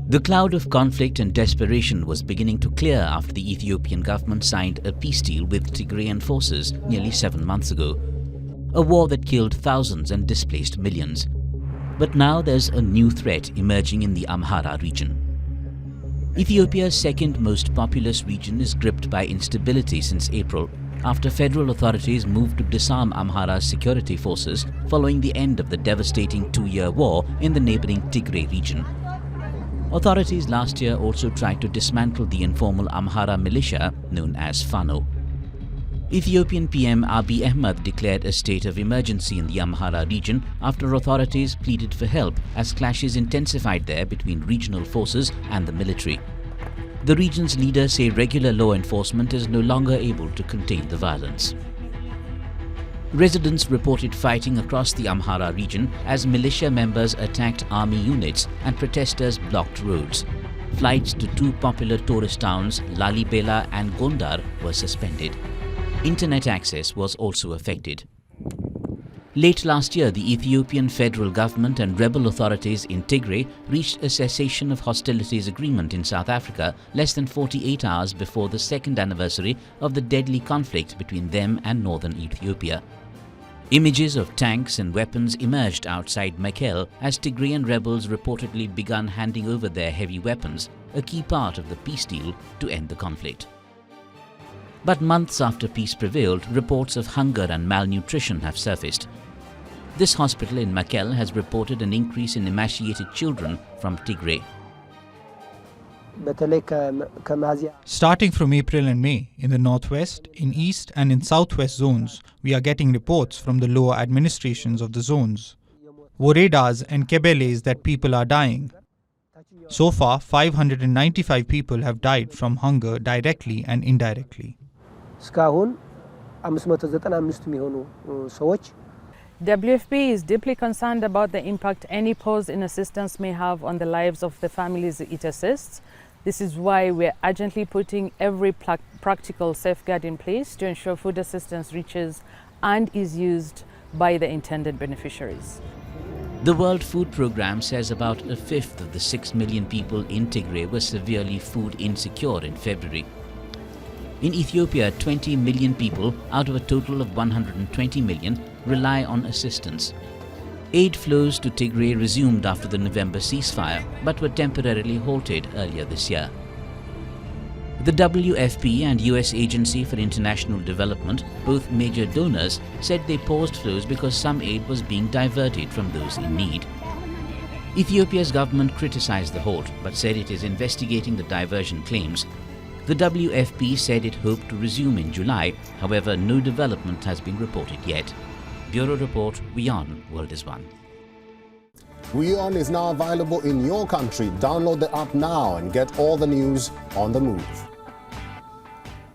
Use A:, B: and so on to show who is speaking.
A: The cloud of conflict and desperation was beginning to clear after the Ethiopian government signed a peace deal with Tigrayan forces nearly 7 months ago. A war that killed thousands and displaced millions. But now there's a new threat emerging in the Amhara region. Ethiopia's second most populous region is gripped by instability since April, after federal authorities moved to disarm Amhara's security forces following the end of the devastating 2-year war in the neighboring Tigray region. Authorities last year also tried to dismantle the informal Amhara militia known as Fano. Ethiopian PM Abiy Ahmed declared a state of emergency in the Amhara region after authorities pleaded for help as clashes intensified there between regional forces and the military. The region's leaders say regular law enforcement is no longer able to contain the violence. Residents reported fighting across the Amhara region as militia members attacked army units and protesters blocked roads. Flights to two popular tourist towns, Lalibela and Gondar, were suspended. Internet access was also affected. Late last year, the Ethiopian federal government and rebel authorities in Tigray reached a cessation of hostilities agreement in South Africa less than 48 hours before the second anniversary of the deadly conflict between them and northern Ethiopia. Images of tanks and weapons emerged outside Mekelle as Tigrayan rebels reportedly begun handing over their heavy weapons, a key part of the peace deal to end the conflict. But months after peace prevailed, reports of hunger and malnutrition have surfaced. This hospital in Mekelle has reported an increase in emaciated children from Tigray.
B: Starting from April and May, in the northwest, in east and in southwest zones, we are getting reports from the lower administrations of the zones, Woredas and Kebeles, that people are dying. So far, 595 people have died from hunger directly and indirectly.
C: WFP is deeply concerned about the impact any pause in assistance may have on the lives of the families it assists. This is why we're urgently putting every practical safeguard in place to ensure food assistance reaches and is used by the intended beneficiaries.
A: The World Food Programme says about a fifth of the 6 million people in Tigray were severely food insecure in February. In Ethiopia, 20 million people out of a total of 120 million rely on assistance. Aid flows to Tigray resumed after the November ceasefire, but were temporarily halted earlier this year. The WFP and US Agency for International Development, both major donors, said they paused flows because some aid was being diverted from those in need. Ethiopia's government criticized the halt, but said it is investigating the diversion claims. The WFP said it hoped to resume in July, however no development has been reported yet. Bureau Report, WION World is One.
D: WION is now available in your country. Download the app now and get all the news on the move.